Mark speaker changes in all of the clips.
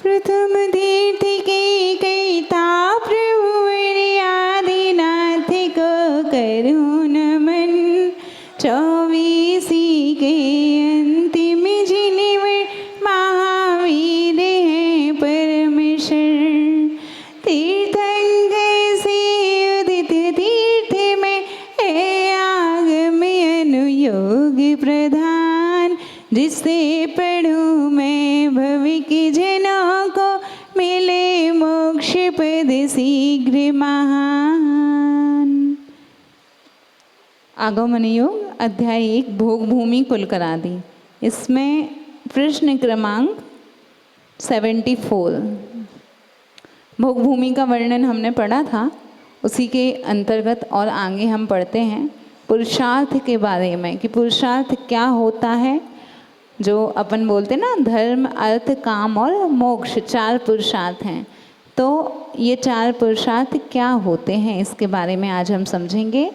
Speaker 1: प्रथम तीर्थ के कहता प्रभु आदिनाथ को करूँ नमन। 24 के अंतिम जिनमें महावीर हैं परमेश्वर। तीर्थंकर से उदित तीर्थ में है आगम अनुयोग प्रधान। जिससे पढ़ूं मैं भविक जनों को मिले मोक्ष पद शीघ्र महान। आगमन योग अध्याय 1 भोग भूमि कुलकरादि। इसमें प्रश्न क्रमांक 74 भोग भूमि का वर्णन हमने पढ़ा था, उसी के अंतर्गत और आगे हम पढ़ते हैं पुरुषार्थ के बारे में कि पुरुषार्थ क्या होता है। जो अपन बोलते ना धर्म अर्थ काम और मोक्ष 4 पुरुषार्थ हैं, तो ये 4 पुरुषार्थ क्या होते हैं इसके बारे में आज हम समझेंगे।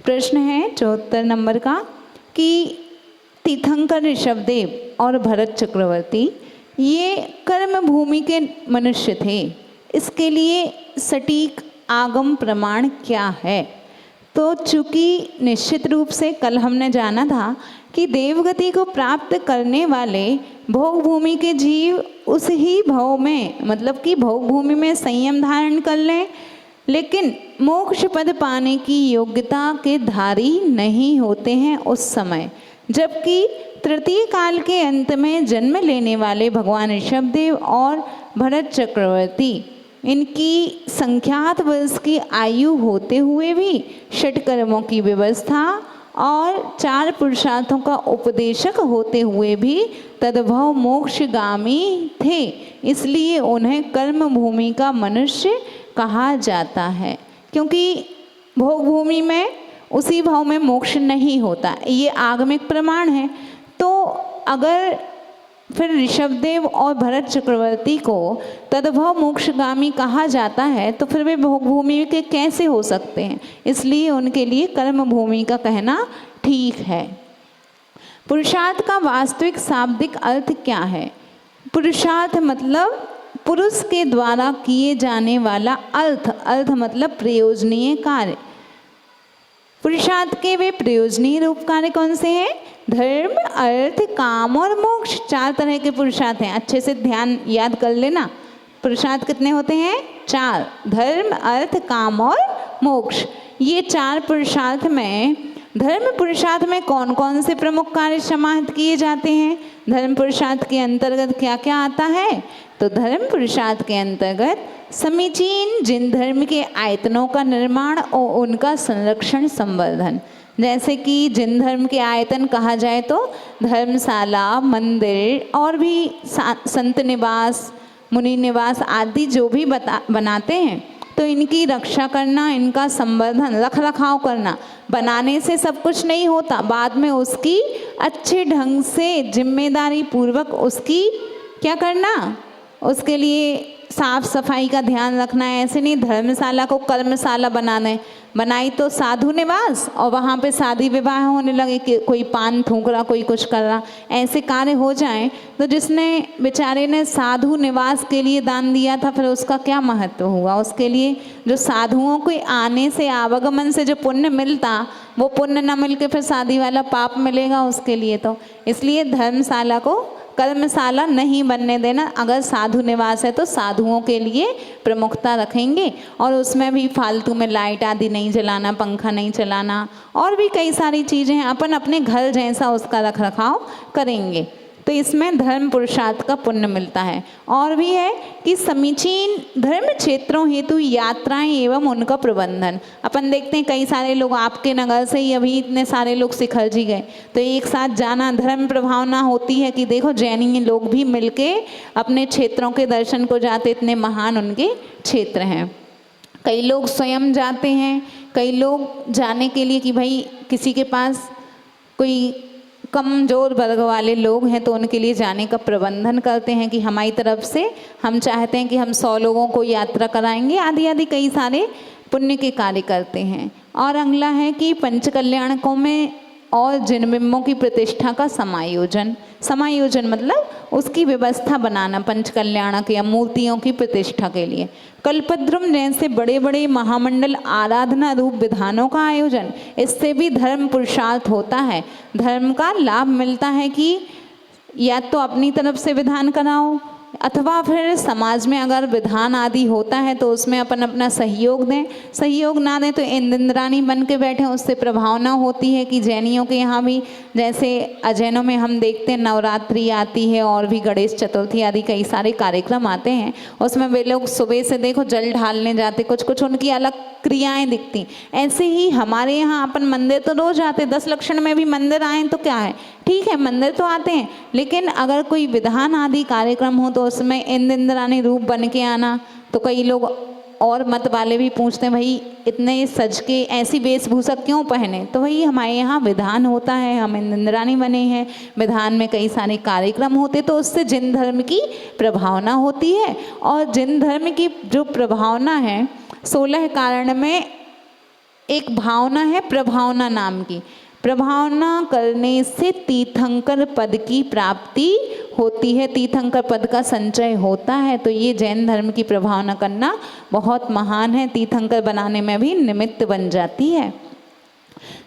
Speaker 1: प्रश्न है 74 नंबर का कि तीर्थंकर ऋषभदेव और भरत चक्रवर्ती ये कर्म भूमि के मनुष्य थे, इसके लिए सटीक आगम प्रमाण क्या है। तो चूँकि निश्चित रूप से कल हमने जाना था कि देवगति को प्राप्त करने वाले भोग भूमि के जीव उस ही भव में, मतलब कि भोग भूमि में संयम धारण कर लें, लेकिन मोक्ष पद पाने की योग्यता के धारी नहीं होते हैं उस समय। जबकि तृतीय काल के अंत में जन्म लेने वाले भगवान ऋषभदेव और भरत चक्रवर्ती इनकी संख्यात वर्ष की आयु होते हुए भी षटकर्मों की व्यवस्था और 4 पुरुषार्थों का उपदेशक होते हुए भी तद्भव मोक्षगामी थे, इसलिए उन्हें कर्म भूमि का मनुष्य कहा जाता है। क्योंकि भोग भूमि में उसी भाव में मोक्ष नहीं होता, ये आगमिक प्रमाण है। तो अगर फिर ऋषभदेव और भरत चक्रवर्ती को तद्भव मोक्षगामी कहा जाता है तो फिर वे भोग भूमि के कैसे हो सकते हैं, इसलिए उनके लिए कर्म भूमि का कहना ठीक है। पुरुषार्थ का वास्तविक शाब्दिक अर्थ क्या है। पुरुषार्थ मतलब पुरुष के द्वारा किए जाने वाला अर्थ मतलब प्रयोजनीय कार्य। पुरुषार्थ के वे प्रयोजनीय रूप कार्य कौन से हैं। धर्म अर्थ काम और मोक्ष 4 तरह के पुरुषार्थ हैं, अच्छे से ध्यान याद कर लेना। पुरुषार्थ कितने होते हैं 4, धर्म अर्थ काम और मोक्ष। ये 4 पुरुषार्थ में धर्म पुरुषार्थ में कौन कौन से प्रमुख कार्य समाहित किए जाते हैं। धर्म पुरुषार्थ के अंतर्गत क्या क्या आता है, तो धर्म पुरुषार्थ के अंतर्गत समीचीन जिन धर्म के आयतनों का निर्माण और उनका संरक्षण संवर्धन। जैसे कि जिन धर्म के आयतन कहा जाए तो धर्मशाला, मंदिर और भी संत निवास, मुनि निवास आदि जो भी बनाते हैं, तो इनकी रक्षा करना, इनका संवर्धन रख रखाव करना। बनाने से सब कुछ नहीं होता, बाद में उसकी अच्छे ढंग से जिम्मेदारी पूर्वक उसकी क्या करना, उसके लिए साफ सफाई का ध्यान रखना है। ऐसे नहीं धर्मशाला को कर्मशाला बनाई तो साधु निवास और वहाँ पे शादी विवाह होने लगे कि कोई पान थूक रहा, कोई कुछ कर रहा, ऐसे कार्य हो जाएं तो जिसने बेचारे ने साधु निवास के लिए दान दिया था फिर उसका क्या महत्व हुआ। उसके लिए जो साधुओं के आने से आवागमन से जो पुण्य मिलता वो पुण्य न मिल के फिर शादी वाला पाप मिलेगा उसके लिए। तो इसलिए धर्मशाला को कर्मशाला नहीं बनने देना। अगर साधु निवास है तो साधुओं के लिए प्रमुखता रखेंगे और उसमें भी फालतू में लाइट आदि नहीं जलाना, पंखा नहीं चलाना और भी कई सारी चीज़ें हैं, अपन अपने घर जैसा उसका रख रखाव करेंगे। तो इसमें धर्म पुरुषार्थ का पुण्य मिलता है। और भी है कि समीचीन धर्म क्षेत्रों हेतु यात्राएं एवं उनका प्रबंधन। अपन देखते हैं कई सारे लोग आपके नगर से ही अभी इतने सारे लोग शिखर जी गए, तो एक साथ जाना धर्म प्रभावना होती है कि देखो जैनी लोग भी मिलके अपने क्षेत्रों के दर्शन को जाते, इतने महान उनके क्षेत्र हैं। कई लोग स्वयं जाते हैं, कई लोग जाने के लिए कि भाई किसी के पास कोई कमज़ोर वर्ग वाले लोग हैं तो उनके लिए जाने का प्रबंधन करते हैं कि हमारी तरफ से हम चाहते हैं कि हम 100 लोगों को यात्रा कराएंगे, आदि आदि कई सारे पुण्य के कार्य करते हैं। और अगला है कि पंच कल्याणकों में और जिन बिंबों की प्रतिष्ठा का समायोजन। समायोजन मतलब उसकी व्यवस्था बनाना पंचकल्याणक या मूर्तियों की प्रतिष्ठा के लिए। कल्पद्रुम जैसे बड़े बड़े महामंडल आराधना रूप विधानों का आयोजन, इससे भी धर्म पुरुषार्थ होता है। धर्म का लाभ मिलता है कि या तो अपनी तरफ से विधान कराओ अथवा फिर समाज में अगर विधान आदि होता है तो उसमें अपन अपना सहयोग दें। सहयोग ना दें तो इंद्राणी बन के बैठे, उससे प्रभावना होती है कि जैनियों के यहाँ भी जैसे अजैनों में हम देखते हैं नवरात्रि आती है और भी गणेश चतुर्थी आदि कई सारे कार्यक्रम आते हैं, उसमें वे लोग सुबह से देखो जल ढालने जाते, कुछ कुछ उनकी अलग क्रियाएं दिखती। ऐसे ही हमारे यहाँ अपन मंदिर तो रोज आते, 10 लक्षण में भी मंदिर आए तो क्या है, ठीक है मंदिर तो आते हैं, लेकिन अगर कोई विधान आदि कार्यक्रम हो तो उसमें इंद्राणी रूप बन के आना। तो कई लोग और मत वाले भी पूछते हैं भाई इतने सज के ऐसी वेशभूषा क्यों पहने, तो वही हमारे यहाँ विधान होता है, हम इंद्राणी बने हैं, विधान में कई सारे कार्यक्रम होते तो उससे जिन धर्म की प्रभावना होती है। और जिन धर्म की जो प्रभावना है 16 कारण में एक भावना है प्रभावना नाम की। प्रभावना करने से तीर्थंकर पद की प्राप्ति होती है, तीर्थंकर पद का संचय होता है। तो ये जैन धर्म की प्रभावना करना बहुत महान है, तीर्थंकर बनाने में भी निमित्त बन जाती है।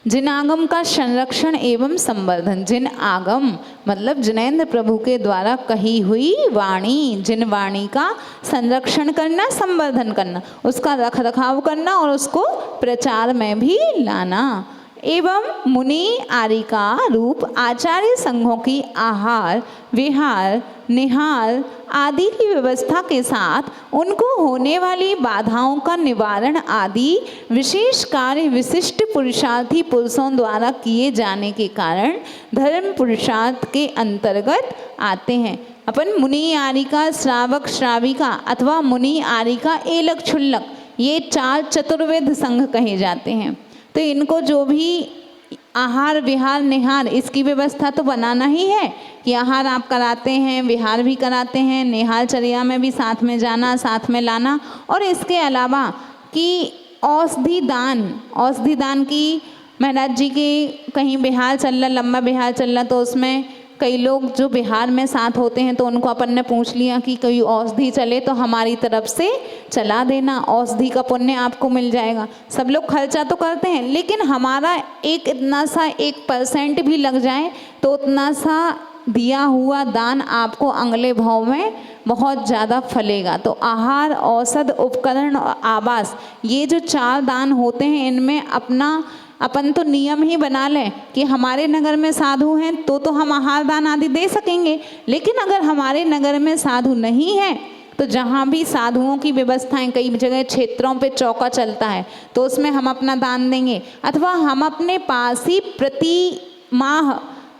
Speaker 1: जिन आगम का संरक्षण एवं संवर्धन, जिन आगम मतलब जिनेंद्र प्रभु के द्वारा कही हुई वाणी, जिन वाणी का संरक्षण करना, संवर्धन करना, उसका रख रखाव करना और उसको प्रचार में भी लाना। एवं मुनि आरिका रूप आचार्य संघों की आहार विहार निहार आदि की व्यवस्था के साथ उनको होने वाली बाधाओं का निवारण आदि विशेष कार्य विशिष्ट पुरुषार्थी पुरुषों द्वारा किए जाने के कारण धर्म पुरुषार्थ के अंतर्गत आते हैं। अपन मुनि आरिका श्रावक श्राविका अथवा मुनि आरिका एलक छुल्लक, ये 4 चतुर्वेद संघ कहे जाते हैं। तो इनको जो भी आहार विहार निहार इसकी व्यवस्था तो बनाना ही है कि आहार आप कराते हैं, विहार भी कराते हैं, निहार चर्या में भी साथ में जाना, साथ में लाना। और इसके अलावा कि औषधि दान की महाराज जी के कहीं बिहार चल रहा, लंबा बिहार चल रहा, तो उसमें कई लोग जो बिहार में साथ होते हैं तो उनको अपन ने पूछ लिया कि कोई औषधि चले तो हमारी तरफ से चला देना, औषधि का पुण्य आपको मिल जाएगा। सब लोग खर्चा तो करते हैं, लेकिन हमारा एक इतना सा 1% भी लग जाए तो उतना सा दिया हुआ दान आपको अगले भाव में बहुत ज़्यादा फलेगा। तो आहार औषध उपकरण और आवास, ये जो 4 दान होते हैं इनमें अपन तो नियम ही बना लें कि हमारे नगर में साधु हैं तो हम आहार दान आदि दे सकेंगे। लेकिन अगर हमारे नगर में साधु नहीं है तो जहाँ भी साधुओं की व्यवस्थाएं, कई जगह क्षेत्रों पे चौका चलता है तो उसमें हम अपना दान देंगे। अथवा हम अपने पास ही प्रति माह,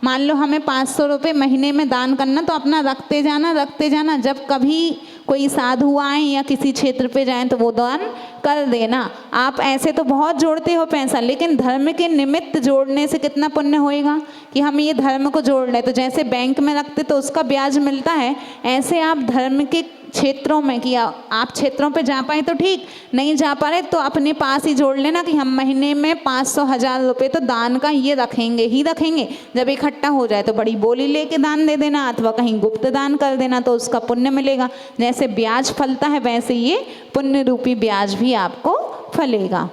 Speaker 1: मान लो हमें 500 रुपये महीने में दान करना, तो अपना रखते जाना, जब कभी कोई साधु आए या किसी क्षेत्र पे जाएं तो वो दान कर देना। आप ऐसे तो बहुत जोड़ते हो पैसा, लेकिन धर्म के निमित्त जोड़ने से कितना पुण्य होएगा कि हम ये धर्म को जोड़ रहे। तो जैसे बैंक में रखते तो उसका ब्याज मिलता है, ऐसे आप धर्म के क्षेत्रों में कि आप क्षेत्रों पे जा पाए तो ठीक, नहीं जा पा रहे तो अपने पास ही जोड़ लेना कि हम महीने में 500-1000 रुपये तो दान का ये रखेंगे ही रखेंगे। जब इकट्ठा हो जाए तो बड़ी बोली लेके दान दे देना अथवा कहीं गुप्त दान कर देना, तो उसका पुण्य मिलेगा। जैसे ब्याज फलता है वैसे ये पुण्य रूपी ब्याज भी आपको फलेगा।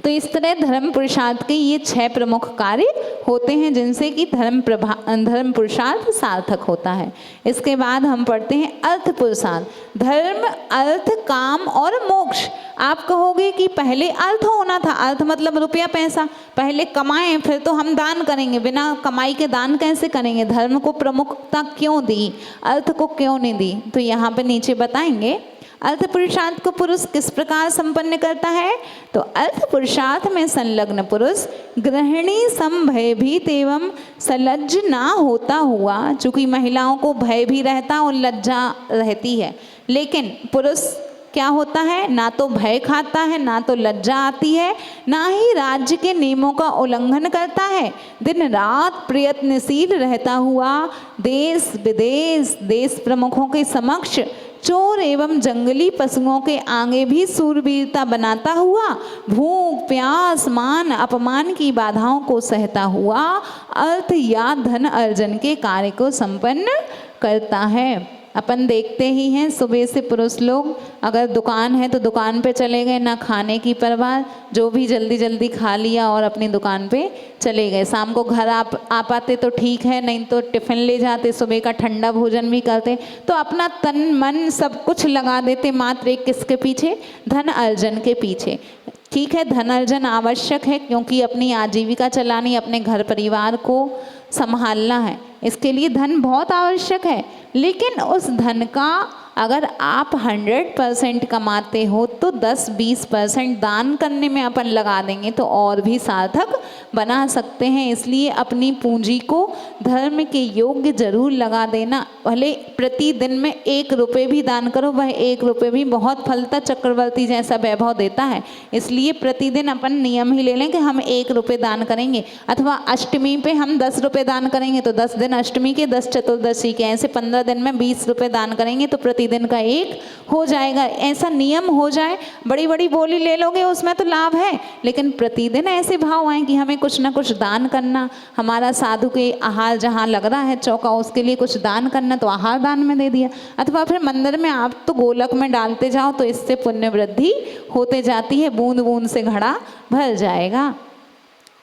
Speaker 1: तो इस तरह धर्म पुरुषार्थ के ये 6 प्रमुख कार्य होते हैं जिनसे कि धर्म पुरुषार्थ सार्थक होता है। इसके बाद हम पढ़ते हैं अर्थ पुरुषार्थ। धर्म अर्थ काम और मोक्ष। आप कहोगे कि पहले अर्थ होना था, अर्थ मतलब रुपया पैसा, पहले कमाएं फिर तो हम दान करेंगे, बिना कमाई के दान कैसे करेंगे? धर्म को प्रमुखता क्यों दी, अर्थ को क्यों नहीं दी? तो यहाँ पे नीचे बताएंगे अर्थ पुरुषार्थ को पुरुष किस प्रकार संपन्न करता है। तो अर्थ पुरुषार्थ में संलग्न पुरुष गृहिणी संभयभीत एवं सलज्ज ना होता हुआ, चूंकि महिलाओं को भय भी रहता और लज्जा रहती है, लेकिन पुरुष क्या होता है, ना तो भय खाता है, ना तो लज्जा आती है, ना ही राज्य के नियमों का उल्लंघन करता है। दिन रात प्रयत्नशील रहता हुआ देश विदेश देश प्रमुखों के समक्ष चोर एवं जंगली पशुओं के आगे भी सूरवीरता बनाता हुआ भूख प्यास मान अपमान की बाधाओं को सहता हुआ अर्थ या धन अर्जन के कार्य को संपन्न करता है। अपन देखते ही हैं सुबह से पुरुष लोग अगर दुकान है तो दुकान पे चले गए, ना खाने की परवाह, जो भी जल्दी जल्दी खा लिया और अपनी दुकान पे चले गए। शाम को घर आ पाते तो ठीक है, नहीं तो टिफ़िन ले जाते, सुबह का ठंडा भोजन भी करते, तो अपना तन मन सब कुछ लगा देते मात्र एक किसके पीछे, धन अर्जन के पीछे। ठीक है, धन अर्जन आवश्यक है क्योंकि अपनी आजीविका चलानी, अपने घर परिवार को संभालना है, इसके लिए धन बहुत आवश्यक है। लेकिन उस धन का अगर आप 100% कमाते हो तो 10-20% दान करने में अपन लगा देंगे तो और भी सार्थक बना सकते हैं। इसलिए अपनी पूंजी को धर्म के योग्य जरूर लगा देना। भले प्रतिदिन में 1 रुपये भी दान करो, वह 1 रुपये भी बहुत फलता चक्रवर्ती जैसा वैभव देता है। इसलिए प्रतिदिन अपन नियम ही ले लें कि हम 1 रुपये दान करेंगे, अथवा अष्टमी पे हम 10 रुपये दान करेंगे तो 10 दिन अष्टमी के, 10 चतुर्दशी के, ऐसे 15 दिन में 20 रुपये दान करेंगे तो प्रतिदिन का 1 हो जाएगा। ऐसा नियम हो जाए, बड़ी बड़ी बोली ले लोगे उसमें तो लाभ है, लेकिन प्रतिदिन ऐसे भाव आए कि हमें कुछ ना कुछ दान करना, हमारा साधु के आहार जहाँ लग रहा है चौका उसके लिए कुछ दान करना तो आहार दान में दे दिया, अथवा फिर मंदिर में आप तो गोलक में डालते जाओ तो इससे पुण्य वृद्धि होते जाती है, बूंद बूंद से घड़ा भर जाएगा।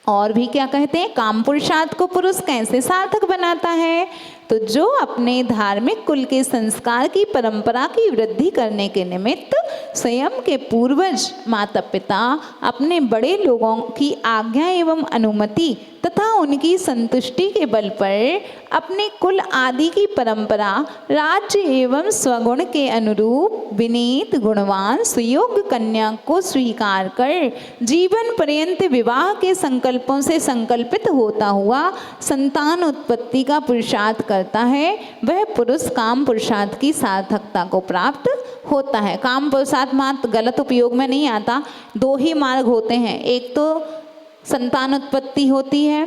Speaker 1: और भी क्या कहते हैं, काम पुरुषार्थ को पुरुष कैसे सार्थक बनाता है, तो जो अपने धार्मिक कुल के संस्कार की परंपरा की वृद्धि करने के निमित्त स्वयं के पूर्वज माता पिता अपने बड़े लोगों की आज्ञा एवं अनुमति तथा उनकी संतुष्टि के बल पर अपने कुल आदि की परंपरा राज्य एवं स्वगुण के अनुरूप विनीत गुणवान सुयोग्य कन्या को स्वीकार कर जीवन पर्यंत विवाह के संकल्पों से संकल्पित होता हुआ संतान उत्पत्ति का पुरुषार्थ करता है, वह पुरुष काम पुरुषार्थ की सार्थकता को प्राप्त होता है। काम पुरुषार्थ मात्र गलत उपयोग में नहीं आता, 2 ही मार्ग होते हैं। एक तो संतान उत्पत्ति होती है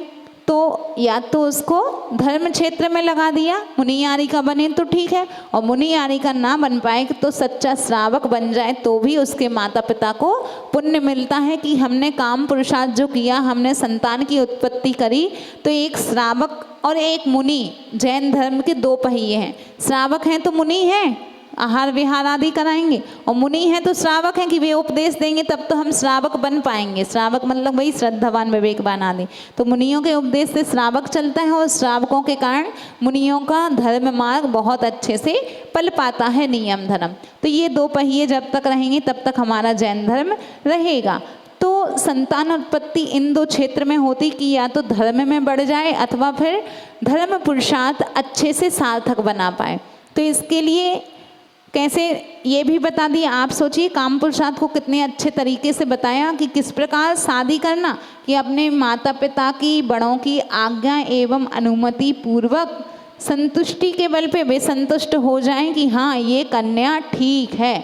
Speaker 1: तो या तो उसको धर्म क्षेत्र में लगा दिया, मुनियारी का बने तो ठीक है, और मुनियारी का ना बन पाए तो सच्चा श्रावक बन जाए तो भी उसके माता पिता को पुण्य मिलता है कि हमने काम पुरुषार्थ जो किया, हमने संतान की उत्पत्ति करी। तो एक श्रावक और एक मुनि, जैन धर्म के 2 पहिए हैं। श्रावक हैं तो मुनि हैं, आहार विहार आदि कराएंगे, और मुनि हैं तो श्रावक हैं कि वे उपदेश देंगे तब तो हम श्रावक बन पाएंगे। श्रावक मतलब वही श्रद्धावान विवेकवान आदि। तो मुनियों के उपदेश से श्रावक चलता है और श्रावकों के कारण मुनियों का धर्म मार्ग बहुत अच्छे से पल पाता है, नियम धर्म। तो ये 2 पहिए जब तक रहेंगे तब तक हमारा जैन धर्म रहेगा। तो संतान उत्पत्ति इन 2 क्षेत्र में होती कि या तो धर्म में बढ़ जाए अथवा फिर धर्म पुरुषार्थ अच्छे से सार्थक बना पाए। तो इसके लिए कैसे ये भी बता दिया। आप सोचिए काम पुरुषार्थ को कितने अच्छे तरीके से बताया कि किस प्रकार शादी करना, कि अपने माता पिता की बड़ों की आज्ञा एवं अनुमति पूर्वक संतुष्टि के बल पे वे संतुष्ट हो जाएं कि हाँ ये कन्या ठीक है।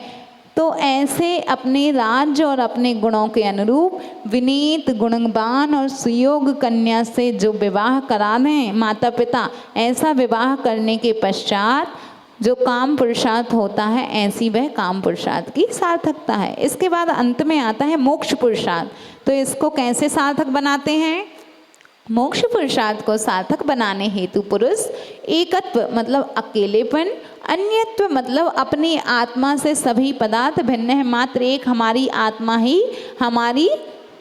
Speaker 1: तो ऐसे अपने राज्य और अपने गुणों के अनुरूप विनीत गुणवान और सुयोग्य कन्या से जो विवाह करा दें माता पिता, ऐसा विवाह करने के पश्चात जो काम पुरुषार्थ होता है, ऐसी वह काम पुरुषार्थ की सार्थकता है। इसके बाद अंत में आता है मोक्ष पुरुषार्थ। तो इसको कैसे सार्थक बनाते हैं, मोक्ष पुरुषार्थ को सार्थक बनाने हेतु पुरुष एकत्व मतलब अकेलेपन, अन्यत्व मतलब अपनी आत्मा से सभी पदार्थ भिन्न है, मात्र एक हमारी आत्मा ही हमारी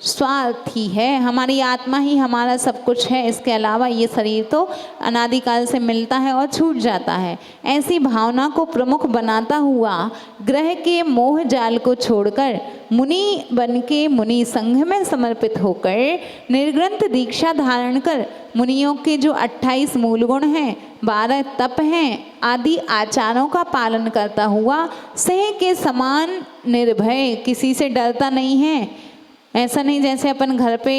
Speaker 1: स्वार्थी है, हमारी आत्मा ही हमारा सब कुछ है, इसके अलावा ये शरीर तो अनादिकाल से मिलता है और छूट जाता है। ऐसी भावना को प्रमुख बनाता हुआ ग्रह के मोह जाल को छोड़कर मुनि बन के मुनि संघ में समर्पित होकर निर्ग्रंथ दीक्षा धारण कर मुनियों के जो 28 मूल गुण हैं, 12 तप हैं आदि आचारों का पालन करता हुआ सिंह के समान निर्भय, किसी से डरता नहीं है। ऐसा नहीं जैसे अपन घर पे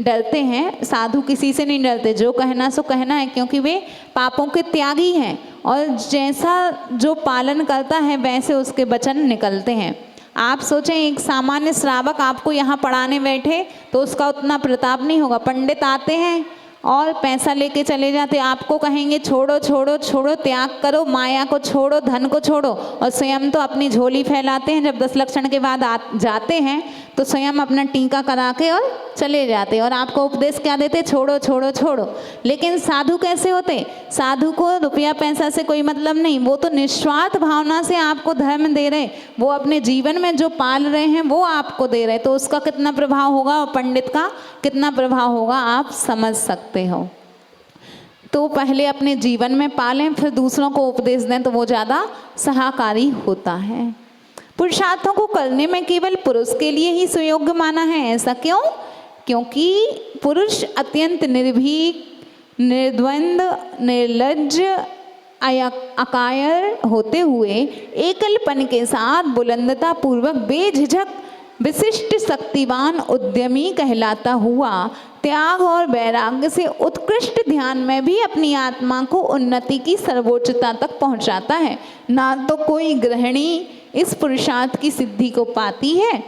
Speaker 1: डरते हैं, साधु किसी से नहीं डरते, जो कहना सो कहना है, क्योंकि वे पापों के त्यागी हैं और जैसा जो पालन करता है वैसे उसके वचन निकलते हैं। आप सोचें, एक सामान्य श्रावक आपको यहाँ पढ़ाने बैठे तो उसका उतना प्रताप नहीं होगा। पंडित आते हैं और पैसा लेके चले जाते, आपको कहेंगे छोड़ो छोड़ो छोड़ो, त्याग करो, माया को छोड़ो, धन को छोड़ो, और स्वयं तो अपनी झोली फैलाते हैं। जब 10 लक्षण के बाद जाते हैं तो स्वयं अपना टीका करा के और चले जाते, और आपको उपदेश क्या देते? छोड़ो छोड़ो छोड़ो। लेकिन साधु कैसे होते? साधु को रुपया पैसा से कोई मतलब नहीं, वो तो निस्वार्थ भावना से आपको धर्म दे रहे, वो अपने जीवन में जो पाल रहे हैं वो आपको दे रहे, तो उसका कितना प्रभाव होगा और पंडित का कितना प्रभाव होगा आप समझ सकते हो। तो पहले अपने जीवन में पालें, फिर दूसरों को उपदेश दें, तो वो ज़्यादा सहाकारी होता है। पुरुषार्थों को करने में केवल पुरुष के लिए ही सुयोग्य माना है, ऐसा क्यों? क्योंकि पुरुष अत्यंत निर्भीक, निर्द्वंद, निर्लज्ज, अकायर होते हुए एकलपन के साथ बुलंदता पूर्वक बेझिझक विशिष्ट शक्तिवान उद्यमी कहलाता हुआ त्याग और वैराग्य से उत्कृष्ट ध्यान में भी अपनी आत्मा को उन्नति की सर्वोच्चता तक पहुंचाता है। ना तो कोई गृहिणी इस पुरुषार्थ की सिद्धि को पाती है,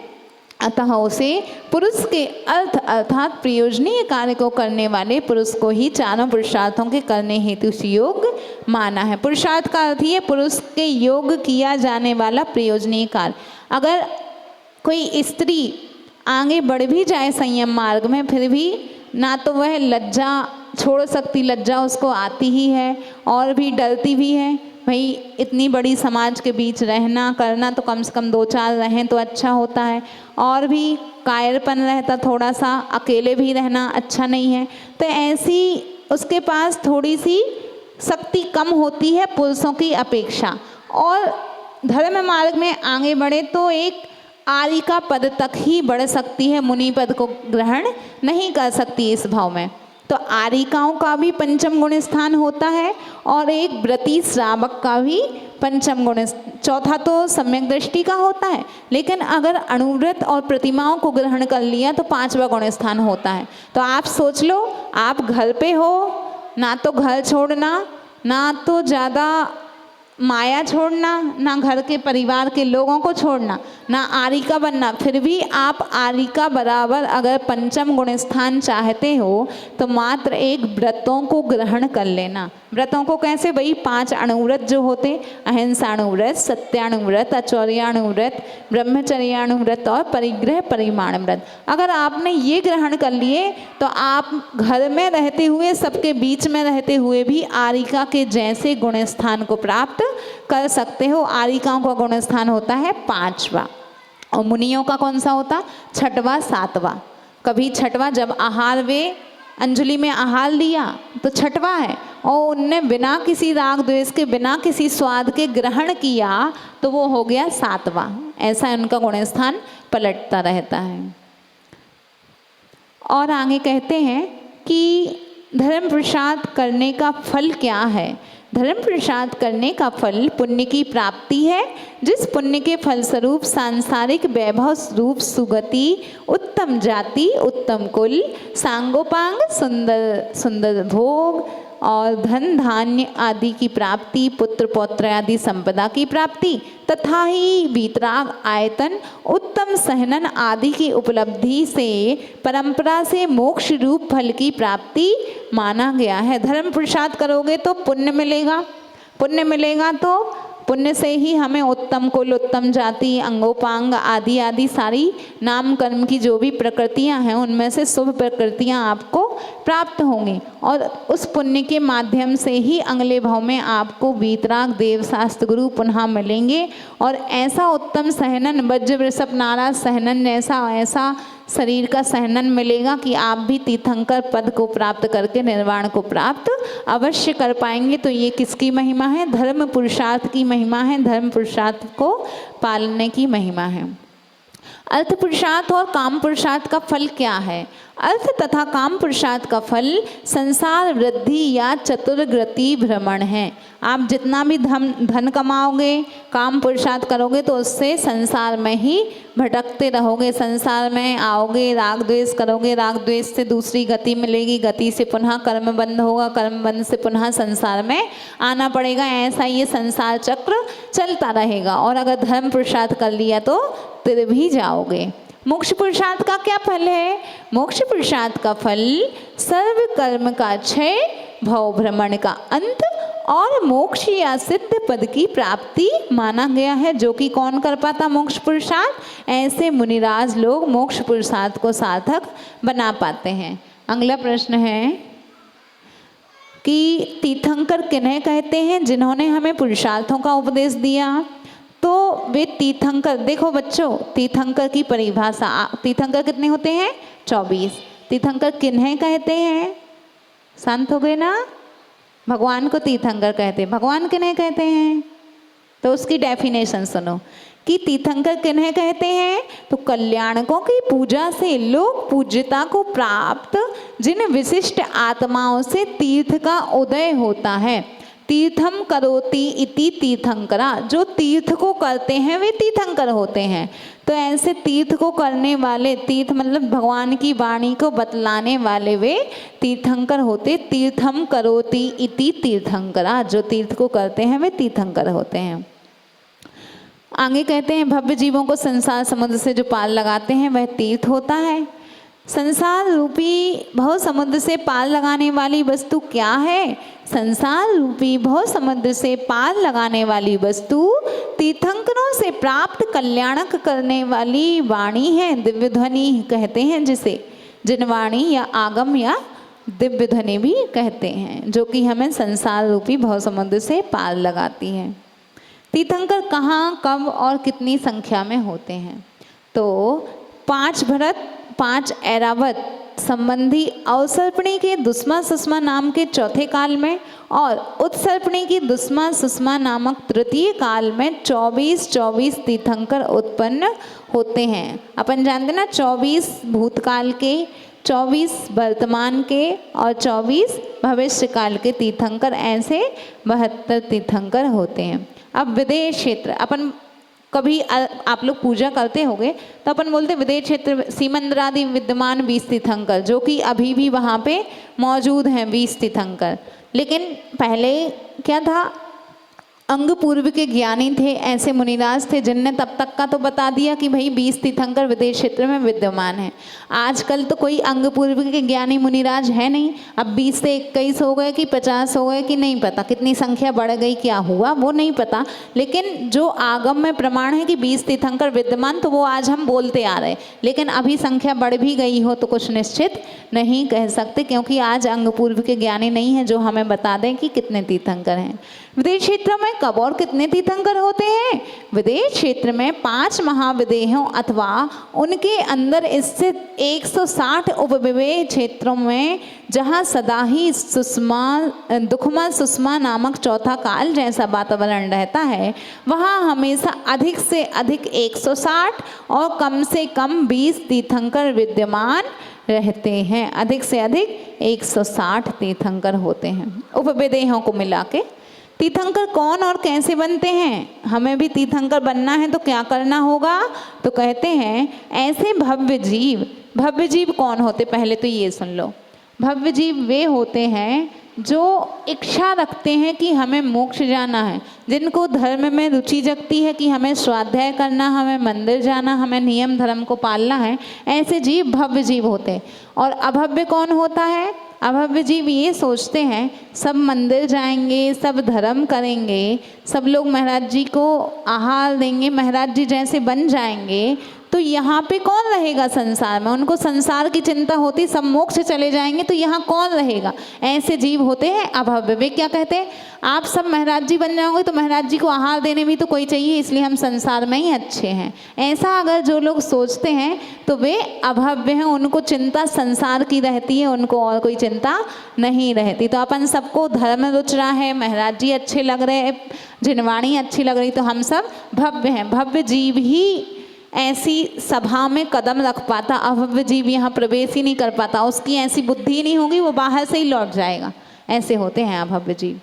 Speaker 1: अतः उसे पुरुष के अर्थ अर्थात प्रयोजनीय कार्य को करने वाले पुरुष को ही चारों पुरुषार्थों के करने हेतु सुयोग्य माना है। पुरुषार्थ का अर्थ ही है पुरुष के योग किया जाने वाला प्रयोजनीय कार्य। अगर कोई स्त्री आगे बढ़ भी जाए संयम मार्ग में, फिर भी ना तो वह लज्जा छोड़ सकती, लज्जा उसको आती ही है, और भी डरती भी है। भाई इतनी बड़ी समाज के बीच रहना करना, तो कम से कम 2-4 रहें तो अच्छा होता है, और भी कायरपन रहता थोड़ा सा, अकेले भी रहना अच्छा नहीं है। तो ऐसी उसके पास थोड़ी सी शक्ति कम होती है पुरुषों की अपेक्षा, और धर्म मार्ग में आगे बढ़े तो एक आरिका पद तक ही बढ़ सकती है, मुनि पद को ग्रहण नहीं कर सकती इस भाव में। तो आरिकाओं का भी पंचम गुण स्थान होता है, और एक व्रती श्रावक का भी पंचम गुण, चौथा तो सम्यक दृष्टि का होता है। लेकिन अगर अणुव्रत और प्रतिमाओं को ग्रहण कर लिया तो 5वां गुण स्थान होता है। तो आप सोच लो, आप घर पे हो, ना तो घर छोड़ना, ना तो ज़्यादा माया छोड़ना, ना घर के परिवार के लोगों को छोड़ना, ना आरिका बनना, फिर भी आप आरिका बराबर अगर पंचम गुण स्थान चाहते हो तो मात्र एक व्रतों को ग्रहण कर लेना। व्रतों को कैसे? वही 5 अणुव्रत जो होते, अहिंसाणुव्रत, सत्याणुव्रत, अचौर्याणुव्रत, ब्रह्मचर्याणुव्रत और परिग्रह परिमाण व्रत। अगर आपने ये ग्रहण कर लिए तो आप घर में रहते हुए, सबके बीच में रहते हुए भी आरिका के जैसे गुण स्थान को प्राप्त कर सकते हो। आरिकाओं का गुण स्थान होता है 5वां, और मुनियों का कौन सा होता? 6वां 7वां। कभी 6वां जब आहार वे अंजलि में आहार लिया तो 6वां है, और उनने बिना किसी राग द्वेष के, बिना किसी स्वाद के ग्रहण किया तो वो हो गया 7वां। ऐसा उनका गुण स्थान पलटता रहता है। और आगे कहते हैं कि धर्म पुरुषार्थ करने का फल क्या है? धर्म पुरुषार्थ करने का फल पुण्य की प्राप्ति है, जिस पुण्य के फलस्वरूप सांसारिक वैभव स्वरूप सुगति, उत्तम जाति, उत्तम कुल, सांगोपांग, सुंदर सुंदर भोग और धन धान्य आदि की प्राप्ति, पुत्र पौत्र आदि संपदा की प्राप्ति तथा ही वीतराग, आयतन, उत्तम सहनन आदि की उपलब्धि से परंपरा से मोक्ष रूप फल की प्राप्ति माना गया है। धर्म पुरुषार्थ करोगे तो पुण्य मिलेगा, पुण्य मिलेगा तो पुण्य से ही हमें उत्तम कुल, उत्तम जाति, अंगोपांग आदि आदि सारी नाम कर्म की जो भी प्रकृतियां हैं उनमें से शुभ प्रकृतियां आपको प्राप्त होंगी, और उस पुण्य के माध्यम से ही अगले भाव में आपको वीतराग, देव, शास्त्र गुरु पुनः मिलेंगे, और ऐसा उत्तम सहनन, वज्र वृषभ नाराज सहनन ऐसा शरीर का सहनन मिलेगा कि आप भी तीर्थंकर पद को प्राप्त करके निर्वाण को प्राप्त अवश्य कर पाएंगे। तो ये किसकी महिमा है? धर्म पुरुषार्थ की महिमा है, धर्म पुरुषार्थ को पालने की महिमा है। अर्थ पुरुषार्थ और काम पुरुषार्थ का फल क्या है? अर्थ तथा काम पुरुषार्थ का फल संसार वृद्धि या चतुर्गति भ्रमण है। आप जितना भी धन कमाओगे, काम पुरुषार्थ करोगे तो उससे संसार में ही भटकते रहोगे, संसार में आओगे, राग द्वेष करोगे, राग द्वेष से दूसरी गति मिलेगी, गति से पुनः कर्म बंध होगा, कर्म बंध से पुनः संसार में आना पड़ेगा। ऐसा ये संसार चक्र चलता रहेगा। और अगर धर्म पुरुषार्थ कर लिया तो तिर भी जाओगे। मोक्ष पुरुषार्थ का क्या फल है? मोक्ष पुरुषार्थ का फल सर्व कर्म का क्षय, भव भ्रमण का अंत और मोक्ष या सिद्ध पद की प्राप्ति माना गया है। जो कि कौन कर पाता मोक्ष पुरुषार्थ? ऐसे मुनिराज लोग मोक्ष पुरुषार्थ को सार्थक बना पाते हैं। अगला प्रश्न है कि तीर्थंकर किन्हें कहते हैं? जिन्होंने हमें पुरुषार्थों का उपदेश दिया। तो वे तीर्थंकर, देखो बच्चों, तीर्थंकर की परिभाषा, तीर्थंकर कितने होते हैं? 24। तीर्थंकर किन्हें कहते हैं? शांत हो गए ना? भगवान को तीर्थंकर कहते हैं। भगवान किन्हें कहते हैं? तो उसकी डेफिनेशन सुनो कि तीर्थंकर किन्हें कहते हैं? तो कल्याणकों की पूजा से लोक पूज्यता को प्राप्त जिन विशिष्ट आत्माओं से तीर्थ का उदय होता है। तीर्थम करोति इति तीर्थंकरा, जो तीर्थ को करते हैं वे तीर्थंकर होते हैं। तो ऐसे तीर्थ को करने वाले, तीर्थ मतलब भगवान की वाणी को बतलाने वाले, वे तीर्थंकर होते। तीर्थम करोति इति तीर्थंकरा, जो तीर्थ को करते हैं वे तीर्थंकर होते हैं। आगे कहते हैं भव्य जीवों को संसार समुद्र से जो पार लगाते हैं वह तीर्थ होता है। संसार रूपी भव समुद्र से पार लगाने वाली वस्तु क्या है? संसार रूपी भव समुद्र से पार लगाने वाली वस्तु तीर्थंकरों से प्राप्त कल्याणक करने वाली वाणी है। दिव्य ध्वनि कहते हैं जिसे, जिन वाणी या आगम या दिव्य ध्वनि भी कहते हैं, जो कि हमें संसार रूपी भव समुद्र से पार लगाती है। तीर्थंकर कहाँ, कब और कितनी संख्या में होते हैं? तो 5 भरत, 5 ऐरावत संबंधी अवसर्पणी के दुस्मा सुषमा नाम के चौथे काल में और उत्सर्पणी की दुस्मा सुषमा नामक तृतीय काल में 24 तीर्थंकर उत्पन्न होते हैं। अपन जानते ना, 24 भूतकाल के, 24 वर्तमान के और 24 भविष्य काल के तीर्थंकर, ऐसे 72 तीर्थंकर होते हैं। अब विदेह क्षेत्र, अपन कभी आप लोग पूजा करते होंगे तो अपन बोलते विदेह क्षेत्र सीमंद्रादि विद्यमान 20 तीर्थंकर, जो कि अभी भी वहाँ पे मौजूद हैं 20 तीर्थंकर। लेकिन पहले क्या था, अंग पूर्व के ज्ञानी थे, ऐसे मुनिराज थे जिनने तब तक का तो बता दिया कि भाई 20 तीर्थंकर विदेह क्षेत्र में विद्यमान है। आजकल तो कोई अंग पूर्व के ज्ञानी मुनिराज है नहीं। अब 20 से 21 हो गए कि 50 हो गए कि नहीं पता, कितनी संख्या बढ़ गई, क्या हुआ वो नहीं पता। लेकिन जो आगम में प्रमाण है कि 20 तीर्थंकर विद्यमान, तो वो आज हम बोलते आ रहे। लेकिन अभी संख्या बढ़ भी गई हो तो कुछ निश्चित नहीं कह सकते, क्योंकि आज अंग पूर्व के ज्ञानी नहीं है जो हमें बता दें कि कितने तीर्थंकर हैं। विदेह क्षेत्र में कब और कितने तीर्थंकर होते हैं? विदेह क्षेत्र में 5 महाविदेहों अथवा उनके अंदर स्थित 160 उपविदेह क्षेत्रों में, जहाँ सदा ही दुखमा सुषमा नामक चौथा काल जैसा वातावरण रहता है, वहाँ हमेशा अधिक से अधिक 160 और कम से कम 20 तीर्थंकर विद्यमान रहते हैं। अधिक से अधिक 160 तीर्थंकर होते हैं उपविदेहों को मिला के। तीर्थंकर कौन और कैसे बनते हैं? हमें भी तीर्थंकर बनना है तो क्या करना होगा? तो कहते हैं ऐसे भव्य जीव। भव्य जीव कौन होते? पहले तो ये सुन लो। भव्य जीव वे होते हैं जो इच्छा रखते हैं कि हमें मोक्ष जाना है, जिनको धर्म में रुचि जगती है कि हमें स्वाध्याय करना, हमें मंदिर जाना, हमें नियम धर्म को पालना है। ऐसे जीव भव्य जीव होते हैं। और अभव्य कौन होता है? अभव्य जीव ये सोचते हैं सब मंदिर जाएंगे, सब धर्म करेंगे, सब लोग महाराज जी को आहार देंगे, महाराज जी जैसे बन जाएंगे तो यहाँ पे कौन रहेगा संसार में? उनको संसार की चिंता होती, सब मोक्ष चले जाएंगे तो यहाँ कौन रहेगा? ऐसे जीव होते हैं अभव्य। वे क्या कहते हैं, आप सब महाराज जी बन जाओगे तो महाराज जी को आहार देने भी तो कोई चाहिए, इसलिए हम संसार में ही अच्छे हैं। ऐसा अगर जो लोग सोचते हैं तो वे अभव्य हैं, उनको चिंता संसार की रहती है, उनको और कोई चिंता नहीं रहती। तो अपन सबको धर्म रुच रहा है, महाराज जी अच्छे लग रहे हैं, जिनवाणी अच्छी लग रही, तो हम सब भव्य हैं। भव्य जीव ही ऐसी सभा में कदम रख पाता, अभव्य जीव यहाँ प्रवेश ही नहीं कर पाता, उसकी ऐसी बुद्धि नहीं होगी, वो बाहर से ही लौट जाएगा। ऐसे होते हैं अभव्य जीव।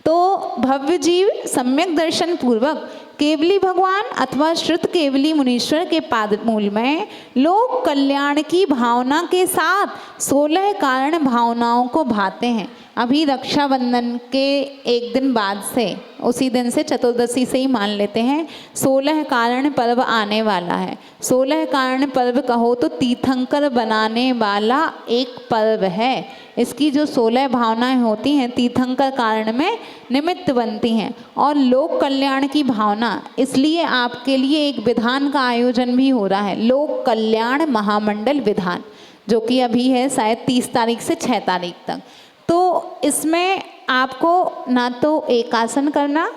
Speaker 1: तो भव्य जीव सम्यक दर्शन पूर्वक केवली भगवान अथवा श्रुत केवली मुनीश्वर के पाद मूल में लोक कल्याण की भावना के साथ 16 कारण भावनाओं को भाते हैं। अभी रक्षाबंधन के एक दिन बाद से, उसी दिन से चतुर्दशी से ही मान लेते हैं 16 कारण पर्व आने वाला है। 16 कारण पर्व कहो तो तीर्थंकर बनाने वाला एक पर्व है। इसकी जो 16 भावनाएं होती हैं तीर्थंकर कारण में निमित्त बनती हैं। और लोक कल्याण की भावना, इसलिए आपके लिए एक विधान का आयोजन भी हो रहा है, लोक कल्याण महामंडल विधान, जो कि अभी है शायद 30 तारीख से 6 तारीख तक। तो इसमें आपको ना तो एक आसन करना,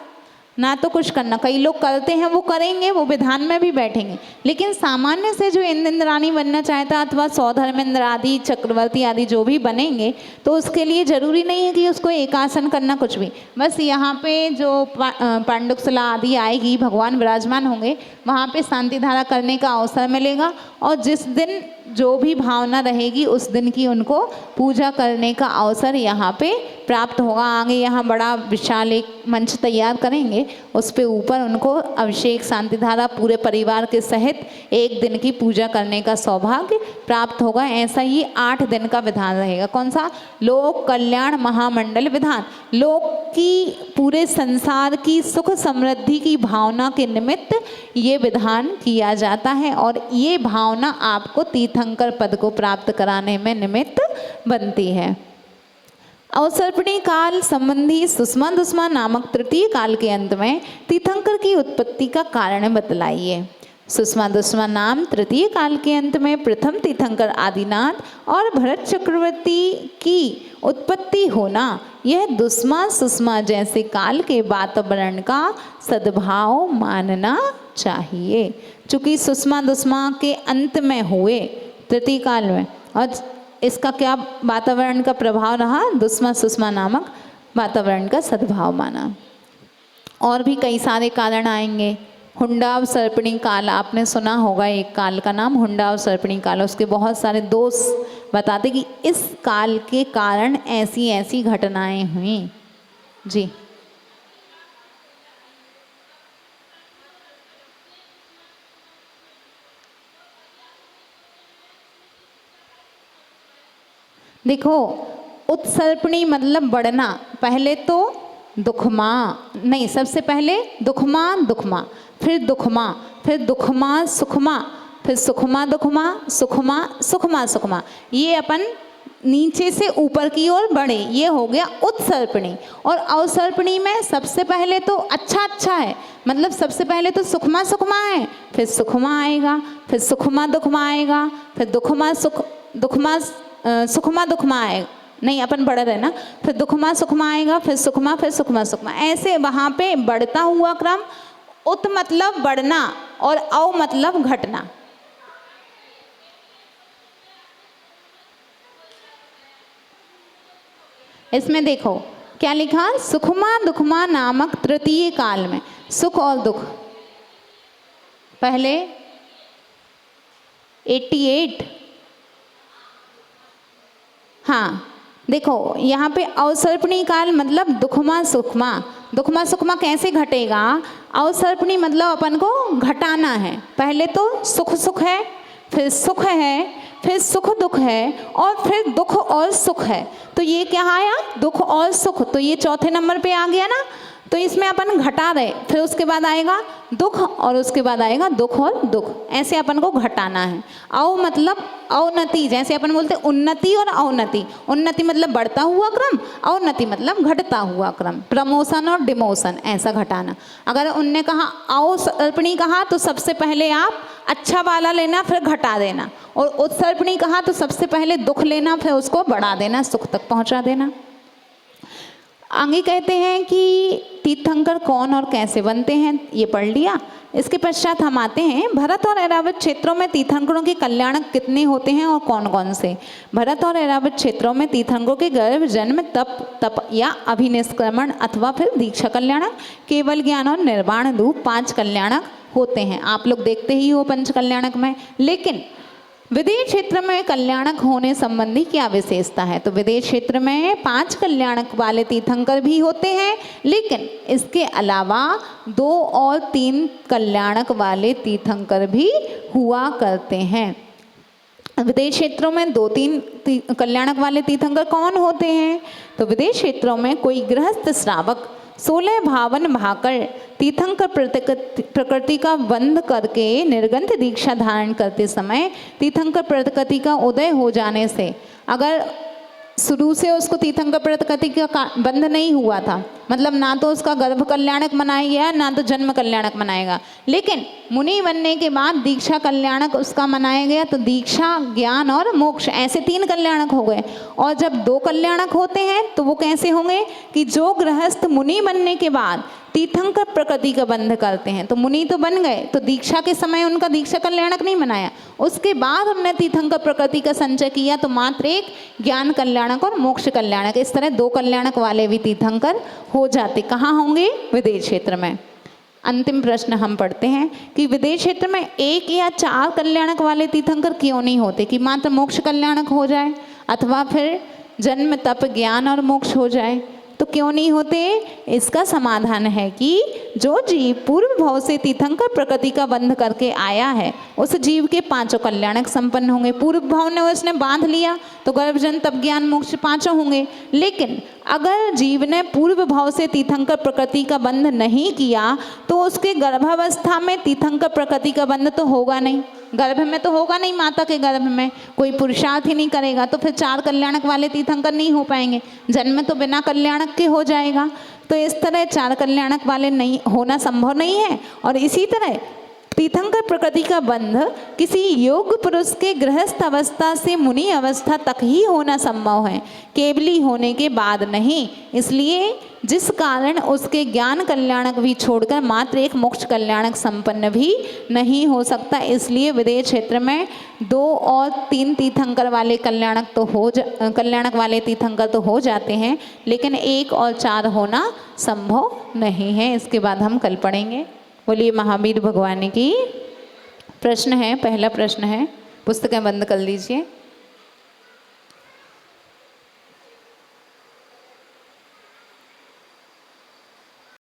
Speaker 1: ना तो कुछ करना। कई लोग करते हैं, वो करेंगे, वो विधान में भी बैठेंगे, लेकिन सामान्य से जो इंद्राणी बनना चाहता है अथवा सौधर्मेंद्र आदि चक्रवर्ती आदि जो भी बनेंगे, तो उसके लिए ज़रूरी नहीं है कि उसको एक आसन करना कुछ भी। बस यहाँ पे जो पांडुकशिला आदि आएगी, भगवान विराजमान होंगे, वहाँ पे शांति धारा करने का अवसर मिलेगा। और जिस दिन जो भी भावना रहेगी उस दिन की उनको पूजा करने का अवसर यहाँ पे प्राप्त होगा। आगे यहाँ बड़ा विशाल एक मंच तैयार करेंगे, उस पे ऊपर उनको अभिषेक शांति धारा पूरे परिवार के सहित एक दिन की पूजा करने का सौभाग्य प्राप्त होगा। ऐसा ही 8 दिन का विधान रहेगा। कौन सा? लोक कल्याण महामंडल विधान। लोक की, पूरे संसार की सुख समृद्धि की भावना के निमित्त ये विधान किया जाता है, और ये भावना आपको तीर्थंकर पद को प्राप्त कराने में निमित्त बनती है। अवसर्पणी काल संबंधी सुषमा दुष्मा नामक तृतीय काल के अंत में तीर्थंकर की उत्पत्ति का कारण बतलाइए। सुषमा दुष्मा नाम तृतीय काल के अंत में प्रथम तीर्थंकर आदिनाथ और भरत चक्रवर्ती की उत्पत्ति होना, यह दुष्मा सुषमा जैसे काल के वातावरण का सद्भाव मानना चाहिए। चूँकि सुषमा दुष्मा के अंत में हुए तृतीय काल में, और इसका क्या वातावरण का प्रभाव रहा? दुष्मा सुषमा नामक वातावरण का सद्भाव माना। और भी कई सारे कारण आएंगे। हुंडावसर्पिणी काल, आपने सुना होगा एक काल का नाम हुंडावसर्पिणी काल। उसके बहुत सारे दोष बताते कि इस काल के कारण ऐसी ऐसी घटनाएं हुई। जी, देखो, उत्सर्पणी मतलब बढ़ना। पहले तो दुखमा, नहीं, सबसे पहले दुखमा दुखमा, फिर दुखमा, फिर दुखमा सुखमा, फिर सुखमा दुखमा, सुखमा सुखमा सुखमा, ये अपन नीचे से ऊपर की ओर बढ़े, ये हो गया उत्सर्पणी। और अवसर्पणी में सबसे पहले तो अच्छा है, मतलब सबसे पहले तो सुखमा सुखमा है, फिर सुखमा आएगा, फिर सुखमा दुखमा आएगा, फिर दुखमा सुखमा दुखमा आएगा, नहीं अपन बढ़ रहे ना, फिर दुखमा सुखमा आएगा, फिर सुखमा सुखमा, ऐसे वहाँ पे बढ़ता हुआ क्रम। उत मतलब बढ़ना और अव मतलब घटना। इसमें देखो क्या लिखा, सुखमा दुखमा नामक तृतीय काल में। सुख और दुख पहले 88, हाँ देखो यहाँ पे अवसर्पणी काल मतलब दुखमा सुखमा। दुखमा सुखमा कैसे घटेगा? अवसर्पणी मतलब अपन को घटाना है। पहले तो सुख सुख है, फिर सुख है, फिर सुख दुख है, और फिर दुख और सुख है। तो ये क्या आया? दुख और सुख। तो ये चौथे नंबर पे आ गया ना, तो इसमें अपन घटा रहे। फिर उसके बाद आएगा दुख, और उसके बाद आएगा दुख और दुख, ऐसे अपन को घटाना है। अव मतलब अवनति, जैसे अपन बोलते उन्नति और अवनति। उन्नति मतलब बढ़ता हुआ क्रम, अवनति मतलब घटता हुआ क्रम, प्रमोशन और डिमोशन, ऐसा घटाना। अगर उनने कहा अवसर्पणी कहा तो सबसे पहले आप अच्छा वाला लेना, फिर घटा देना। और उत्सर्पणी कहा तो सबसे पहले दुख लेना, फिर उसको बढ़ा देना, सुख तक पहुंचा देना। आगे कहते हैं कि तीर्थंकर कौन और कैसे बनते हैं, ये पढ़ लिया। इसके पश्चात हम आते हैं भरत और ऐरावत क्षेत्रों में तीर्थंकरों के कल्याणक कितने होते हैं और कौन कौन से। भरत और ऐरावत क्षेत्रों में तीर्थंकरों के गर्भ, जन्म, तप या अभिनिष्क्रमण अथवा फिर दीक्षा कल्याणक, केवल ज्ञान और निर्वाण रूप 5 कल्याणक होते हैं। आप लोग देखते ही हो पंच कल्याणक में। लेकिन विदेश क्षेत्र में कल्याणक होने संबंधी क्या विशेषता है? तो विदेश क्षेत्र में 5 कल्याणक वाले तीर्थंकर भी होते हैं, लेकिन इसके अलावा 2 और 3 कल्याणक वाले तीर्थंकर भी हुआ करते हैं। विदेश क्षेत्रों में 2-3 कल्याणक वाले तीर्थंकर कौन होते हैं? तो विदेश क्षेत्रों में कोई गृहस्थ श्रावक 16 भावन भाकर तीर्थंकर प्रकृति का बंध करके निर्गंथ दीक्षा धारण करते समय तीर्थंकर प्रकृति का उदय हो जाने से, अगर शुरू से उसको तीर्थंकर प्रकृति का बंध नहीं हुआ था, मतलब ना तो उसका गर्भ कल्याणक मनाया गया ना तो जन्म कल्याणक मनाएगा, लेकिन मुनि बनने के बाद दीक्षा कल्याणक उसका मनाया गया, तो दीक्षा, ज्ञान और मोक्ष ऐसे 3 कल्याणक हो गए। और जब 2 कल्याणक होते हैं तो वो कैसे होंगे कि जो गृहस्थ मुनि बनने के बाद तीर्थंकर प्रकृति का बंध करते हैं, तो मुनि तो बन गए, तो दीक्षा के समय उनका दीक्षा कल्याणक नहीं मनाया, उसके बाद हमने तीर्थंकर प्रकृति का संचय किया तो मात्र एक ज्ञान कल्याणक और मोक्ष कल्याणक, इस तरह 2 कल्याणक वाले भी तीर्थंकर हो जाते। कहाँ होंगे? विदेश क्षेत्र में। अंतिम प्रश्न हम पढ़ते हैं कि विदेश क्षेत्र में 1 या 4 कल्याणक वाले तीर्थंकर क्यों नहीं होते, कि मात्र मोक्ष कल्याणक हो जाए अथवा फिर जन्म तप ज्ञान और मोक्ष हो जाए, तो क्यों नहीं होते? इसका समाधान है कि जो जीव पूर्व भाव से तीर्थंकर प्रकृति का बंध करके आया है उस जीव के 5 कल्याणक संपन्न होंगे। पूर्व भाव ने उसने बांध लिया तो गर्भजन तप ज्ञान मोक्ष 5 होंगे। लेकिन अगर जीव ने पूर्व भाव से तीर्थंकर प्रकृति का बंध नहीं किया तो उसके गर्भावस्था में तीर्थंकर प्रकृति का बंध तो होगा नहीं, गर्भ में तो होगा नहीं, माता के गर्भ में कोई पुरुषार्थ ही नहीं करेगा, तो फिर 4 कल्याणक वाले तीर्थंकर नहीं हो पाएंगे, जन्म तो बिना कल्याणक के हो जाएगा। तो इस तरह 4 कल्याणक वाले नहीं होना संभव नहीं है। और इसी तरह तीर्थंकर प्रकृति का बंध किसी योग्य पुरुष के गृहस्थ अवस्था से मुनि अवस्था तक ही होना संभव है, केवली होने के बाद नहीं। इसलिए जिस कारण उसके ज्ञान कल्याणक भी छोड़कर मात्र एक मोक्ष कल्याणक संपन्न भी नहीं हो सकता। इसलिए विदेश क्षेत्र में 2 और 3 तीर्थंकर वाले कल्याणक वाले तीर्थंकर तो हो जाते हैं, लेकिन 1 और 4 होना संभव नहीं है। इसके बाद हम कल पढ़ेंगे। बोलिए महावीर भगवान की। प्रश्न है, पहला प्रश्न है, पुस्तकें बंद कर लीजिए।